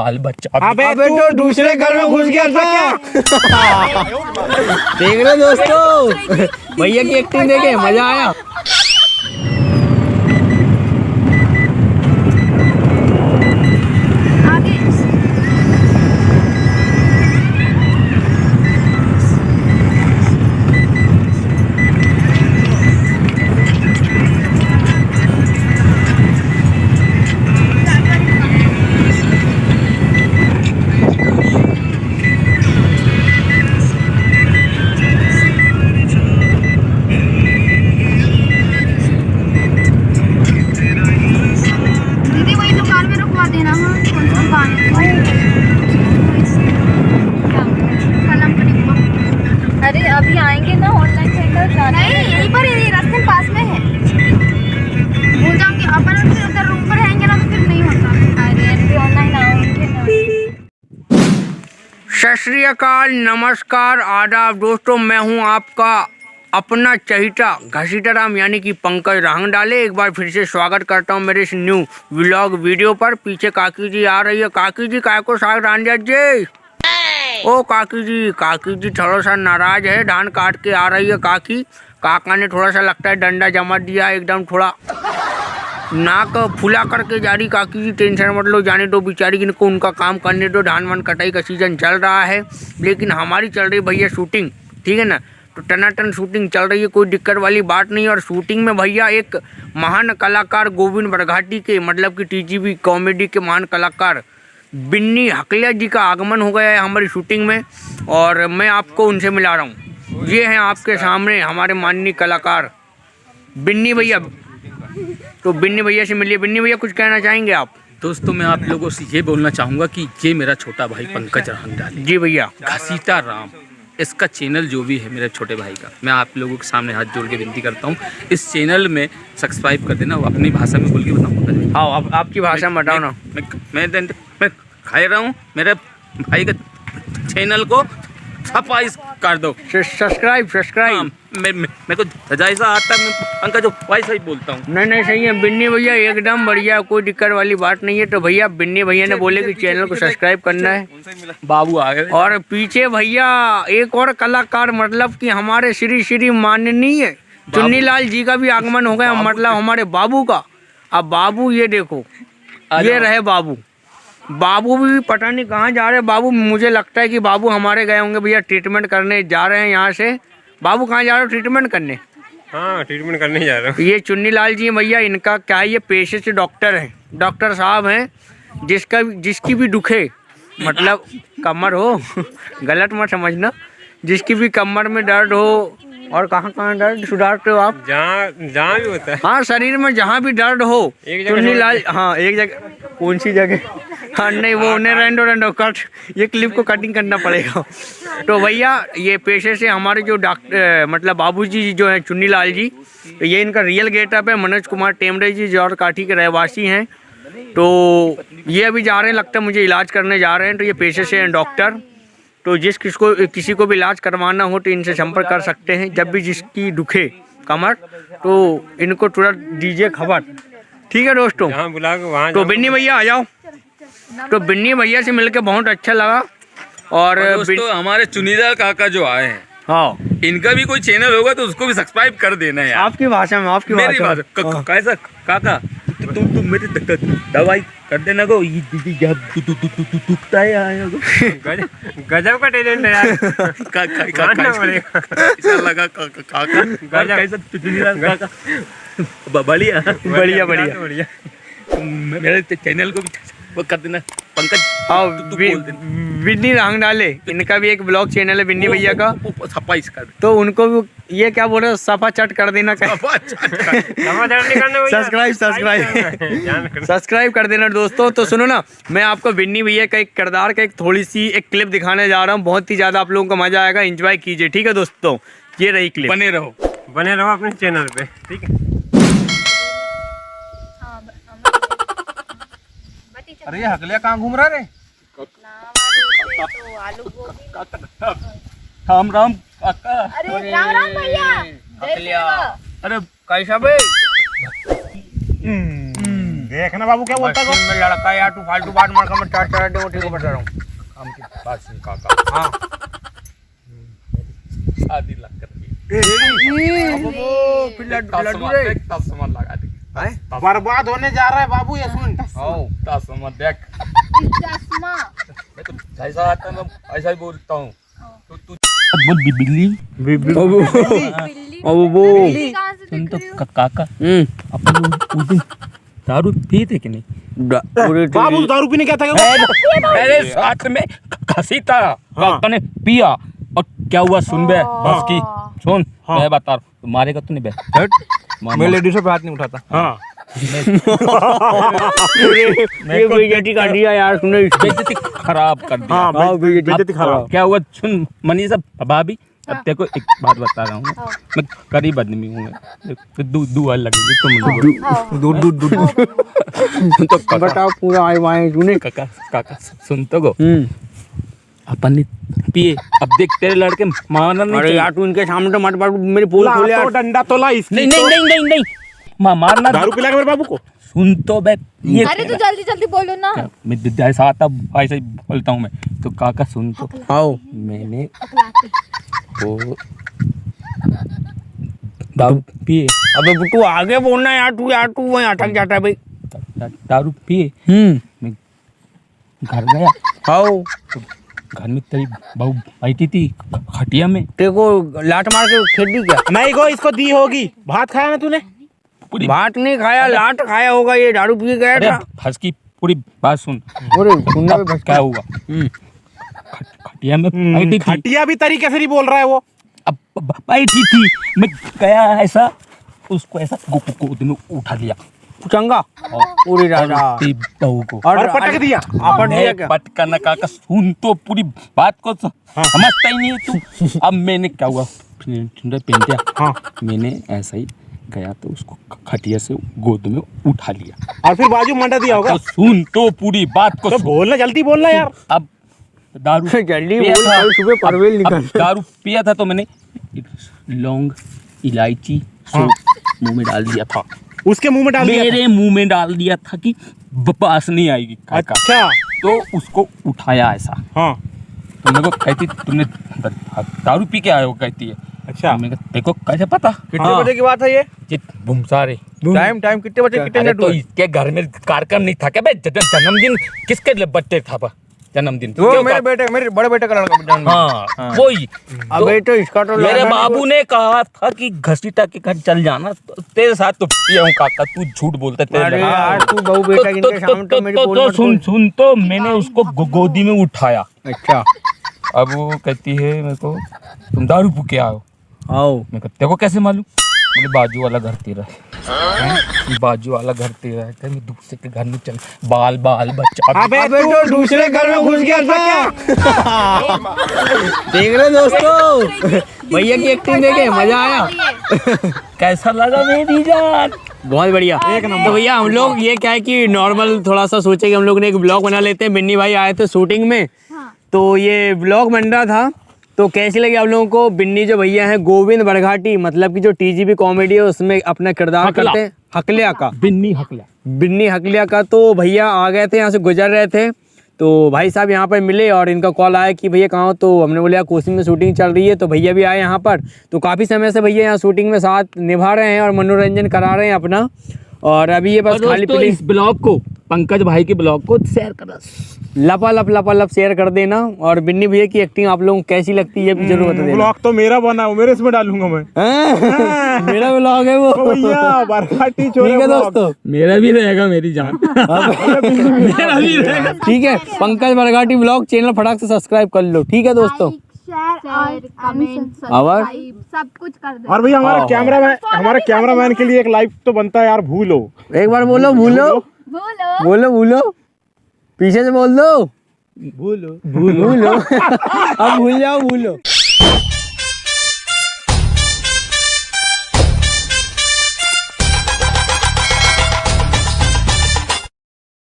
बाल बच्चा। अबे तो दूसरे घर में घुस गया था। देख रहे दोस्तों, भैया की एक्टिंग देखे मजा आया। अरे अभी आएंगे ना ऑनलाइन सेंटर जाना नहीं, यहीं पर ही रास्ते पास में है। भूल जाऊंगी अपन फिर उधर रूम पर रहेंगे ना तो फिर नहीं होता। अरे अभी ऑनलाइन आओगे ना। सत श्री अकाल, नमस्कार, आदाब दोस्तों, मैं हूं आपका अपना चहिता घसीटा राम यानी कि पंकज राहंग डाले। एक बार फिर से स्वागत करता हूं मेरे इस न्यू व्लॉग वीडियो पर। पीछे काकी जी आ रही है। काकी जी काय को साग रांझा जी। ओ काकी जी थोड़ा सा नाराज है, धान काट के आ रही है काकी। काका ने थोड़ा सा लगता है डंडा जमा दिया, एकदम थोड़ा नाक फुला करके जा रही। काकी जी टेंशन मत लो, जाने दो बेचारी इनको, उनका काम करने दो। धान वन कटाई का सीजन चल रहा है, लेकिन हमारी चल रही भैया शूटिंग, ठीक है ना। तो टनाटन शूटिंग चल रही है, कोई दिक्कत वाली बात नहीं। और शूटिंग में भैया एक महान कलाकार गोविंद बरघाटी के, मतलब कि टीजीवी कॉमेडी के महान कलाकार बिन्नी हकलिया जी का आगमन हो गया है हमारी शूटिंग में, और मैं आपको उनसे मिला रहा हूँ। ये हैं आपके सामने हमारे माननीय कलाकार बिन्नी भैया। तो बिन्नी भैया से मिलिए। बिन्नी भैया कुछ कहना चाहेंगे आप? दोस्तों मैं आप लोगों से ये बोलना चाहूँगा कि ये मेरा छोटा भाई पंकज राहंग डाले। जी भैया। घसीटा राम इसका चैनल जो भी है मेरे छोटे भाई का, मैं आप लोगों के सामने हाथ जोड़ के विनती करता हूँ, इस चैनल में सब्सक्राइब कर देना। अपनी भाषा में बोल के बताऊँगा। हाँ, अब आपकी भाषा में बताओ ना। मैं खा रहा हूँ, मेरे भाई का चैनल को सब्सक्राइब कर दो। सब्सक्राइब। मेरे को जैसा आता है मैं पंकज वैसा ही बोलता हूँ। नहीं सही है बिन्नी भैया, एकदम बढ़िया, कोई दिक्कत वाली बात नहीं है। तो भैया बिन्नी भैया ने बोले कि चैनल को सब्सक्राइब करना है। बाबू आ गए। और पीछे भैया एक और कलाकार, मतलब कि हमारे श्री माननीय चुन्नीलाल जी का भी आगमन हो गया, मतलब हमारे बाबू का। अब बाबू ये देखो, ये रहे बाबू। बाबू भी पता नहीं कहाँ जा रहे हैं। बाबू मुझे लगता है कि बाबू हमारे गए होंगे भैया, ट्रीटमेंट करने जा रहे हैं यहाँ से। बाबू कहाँ जा रहे हो ट्रीटमेंट करने? हाँ, ट्रीटमेंट करने जा रहा हूँ। ये चुन्नीलाल जी भैया, इनका क्या है, ये पेशे से डॉक्टर हैं, डॉक्टर साहब हैं। जिसकी भी दुखे, मतलब कमर हो गलत मत समझना, जिसकी भी कमर में दर्द हो, और कहाँ दर्द सुधारते हो आप? जहाँ भी होता है। हाँ, शरीर में जहाँ भी दर्द हो चुन्नीलाल। हाँ, एक जगह। कौन सी जगह? हाँ नहीं, वो उन्हें रेंडो कट, ये क्लिप को कटिंग करना पड़ेगा। तो भैया ये पेशे से हमारे जो डॉक्टर, मतलब बाबूजी जो है चुन्नीलाल जी, तो ये इनका रियल गेटअप है। मनोज कुमार टेमरे जी जौहर काठी के रहवासी हैं। तो ये अभी जा रहे हैं, लगता है मुझे इलाज करने जा रहे हैं। तो ये पेशे से हैं डॉक्टर। तो किसी को भी इलाज करवाना हो तो इनसे संपर्क कर सकते हैं। जब भी जिसकी दुखे कमर, तो इनको तुरंत दीजिए खबर, ठीक है दोस्तों। वहाँ तो बिन्नी भैया आ जाओ। तो बिन्नी भैया से मिलकर बहुत अच्छा लगा। और दोस्तों हमारे चुनीलाल काका जो आए हैं, हाँ, इनका भी कोई चैनल होगा तो उसको भी सब्सक्राइब कर देना यार। आपकी भाषा में, आपकी मेरी भाषा भाषा कैसा काका, तुम मेरे दवाई कर देना को, ये दीदी क्या दुखता है यार। गजब का टैलेंट है यार। कैसा लगा काका? कैसा चुनीलाल काका? बढ़िया। मेरे चैनल को भी वो कर देना पंकज। हाँ, तू बोल देना। बिन्नी राहंग डाले, इनका भी एक ब्लॉग चैनल है बिन्नी भैया का। सफाई कर, तो उनको भी ये क्या बोल रहे हो, सफा चट कर देना। सब्सक्राइब कर देना दोस्तों। तो सुनो ना, मैं आपको बिन्नी भैया का एक किरदार का एक थोड़ी सी एक क्लिप दिखाने जा रहा हूँ। बहुत ही ज़्यादा आप लोगों को मजा आएगा, एंजॉय कीजिए, ठीक है दोस्तों। ये रही क्लिप। बने रहो अपने चैनल पे, ठीक है। अरे हकलिया कहाँ घूम रहा रे? राम राम काका। अरे राम भैया। हकलिया, अरे कैसा बे? देखना बाबू क्या बोलता है मैं लड़का यार, तू फालतू बात मार कर, मैं चार दे ठीक को बता रहा हूँ। काम की बात सुन काका। हाँ शादी लग कर फिर लड्डू रे तस्मा लगा दे। बर्बाद होने जा रहा है बाबू, ये सुन। तस्मा देख, चश्मा। मैं तो जैसा आता है मैं ऐसा ही बोलता हूँ। तो तू बोल बिल्ली बिल्ली कहाँ से सुन दिख तो रही हो? काका, अपन उस दिन दारू पिए थे कि नहीं? बाबू दारू पीने क्या था? मेरे साथ में खसी था, काका ने पिया और क्या हुआ सुन बे, बस की सुन। मैं बता रहा हूँ, मारेगा तो नहीं बे? मैं लेडीजों पे हाथ नहीं उठाता। हाँ ये बेइज्जती कर दिया यार तूने, बेइज्जती खराब कर दिया। हाँ बेइज्जती खराब। क्या हुआ सुन मनीषा भाभी, अब देखो एक बात बता रहा हूँ, मैं गरीब आदमी हूँ, दुआ लगेगी तुम लोग। दूध तो बताओ पूरा आए वाए तूने। काका काका सुन तो गो, अपन ने पिए, अब देख तेरे लड़के मारना नहीं। अरे यार तू इनके सामने तो मत बात, मेरी पोल खोले यार। डंडा तो ला इसकी। नहीं नहीं नहीं नहीं नहीं मारना। दारू पिला के मेरे बाबू को। सुन तो बे, ये अरे तू जल्दी जल्दी बोलो ना। मैं जैसा आता ऐसा ही बोलता हूँ मैं तो। काका सुन तो, आओ मैंने वो दारू पिए। अबे तू आगे बोलना यार, तू वहीं अटक जाता है भाई। दारू पिए, मैं घर गया। आओ तो घर में तेरी बहू बैठी थी खटिया में। तेरे को लात मार के खेल दी क्या? नहीं गो, इसको दी होगी। भात खाया ना तूने? पूरी भात नहीं खाया, लात खाया होगा, ये दारू पी गया था। फंस की पूरी बात सुन। अरे सुनना भी क्या हुआ, खटिया में बैठी थी। खटिया भी तरीके से नहीं बोल रहा है वो। अब बैठी थी, मैं गया ऐसा, उसको ऐसा गोद में उठा लिया चंगा पूरी रात तेरी बहू को और पटक दिया। आपट दिया क्या? पटकना काका सुन तो पूरी बात को समझता ही नहीं तू। अब मैंने क्या हुआ पेंटिया, हाँ मैंने ऐसा ही गया तो उसको खटिया से गोद में उठा लिया और फिर बाजू मंडा दिया होगा। तो सुन तो पूरी बात को तो बोलना, जल्दी बोलना यार। अब दारू जल्दी पिया बोल, था। कल सुबह परवेल निकल। अब दारू पिया था तो मैंने लौंग इलायची सौंफ मुंह में डाल दिया था। उसके मुंह में डाल दिया मेरे मुंह में डाल दिया था कि बास नहीं आएगी था। काका। अच्छा तो उसको उठाया ऐसा, हाँ तो मेरे को कहती तुमने दारू पी के आए हो, कहती है। अच्छा मैंने कहा देखो कैसे पता कितने बजे की बात है ये? भूमसारे टाइम कितने बजे कितने अरे मिनट तो हुए? इसके घर में कार्यक्रम नहीं था क्या बे? जन्मदिन किसके लिए बर्थडे था बा? जन्मदिन वो क्यों मेरे बेटे, मेरे बड़े बेटे का लड़का जन्मदिन। हाँ वही। अबे तो इसका तो मेरे लड़का बाबू ने कहा था कि घसीटा के घर चल जाना, तो तेरे साथ तो पिया हूँ काका, तू झूठ बोलता तेरे अरे लड़का। यार तू बहू बेटा इनके सामने तो मेरी पोल मत सुन खोल। सुन तो मैंने उसको गोदी में उठाया। अच्छा अब वो कहती है मेरे को तुम दारू पी के आओ। आओ मैं कहते देखो कैसे मालूम? बोले बाजू वाला घर तेरा है। बाजू वाला घर तेरा है, मैं दूसरे के घर में चल बाल बच्चा। अबे तो दूसरे घर में घुस गया था। देख रहे दोस्तों, भैया की एक्टिंग देखे मजा आया। कैसा लगा मेरी जान? बहुत बढ़िया एक नंबर। तो भैया हम लोग ये क्या है कि नॉर्मल थोड़ा सा सोचे कि हम लोग ने एक ब्लॉग बना लेते हैं। बिन्नी भाई आए थे शूटिंग में, तो ये ब्लॉग बन रहा था। तो कैसी लगी आप लोगों को? बिन्नी जो भैया हैं गोविंद बरघाटी, मतलब कि जो टीजीबी कॉमेडी है उसमें अपना किरदार करते हैं, हकलिया का, बिन्नी हकलिया का। तो भैया आ गए थे, यहाँ से गुजर रहे थे, तो भाई साहब यहाँ पर मिले और इनका कॉल आया कि भैया कहाँ हो? तो हमने बोला कोसी में शूटिंग चल रही है, तो भैया भी आए यहाँ पर। तो काफ़ी समय से भैया यहाँ शूटिंग में साथ निभा रहे हैं और मनोरंजन करा रहे हैं अपना। और अभी ये बस खाली पीली इस ब्लॉग को, पंकज भाई के ब्लॉग को शेयर करना, लपालप शेयर कर देना। और बिन्नी भैया की एक्टिंग आप लोगों को कैसी लगती है ये भी जरूर बता देना। ब्लॉग तो मेरा बना हो, मेरे इसमें डालूंगा मैं। मेरा ब्लॉग है वो। भैया बरघाटी ठीक है दोस्तों, मेरा भी रहेगा मेरी जान। मेरा भी रहेगा। ठीक है, पंकज बरघाटी ब्लॉग चैनल फटाक से सब्सक्राइब कर लो। ठीक है दोस्तों, शेयर और कमेंट और सब कुछ कर दो। और भैया हमारे कैमरामैन के लिए एक लाइव तो बनता है यार। भूलो एक बार बोलो भूलो बोलो पीछे से बोल दो भूलो भूलो अब भूल जाओ भूलो।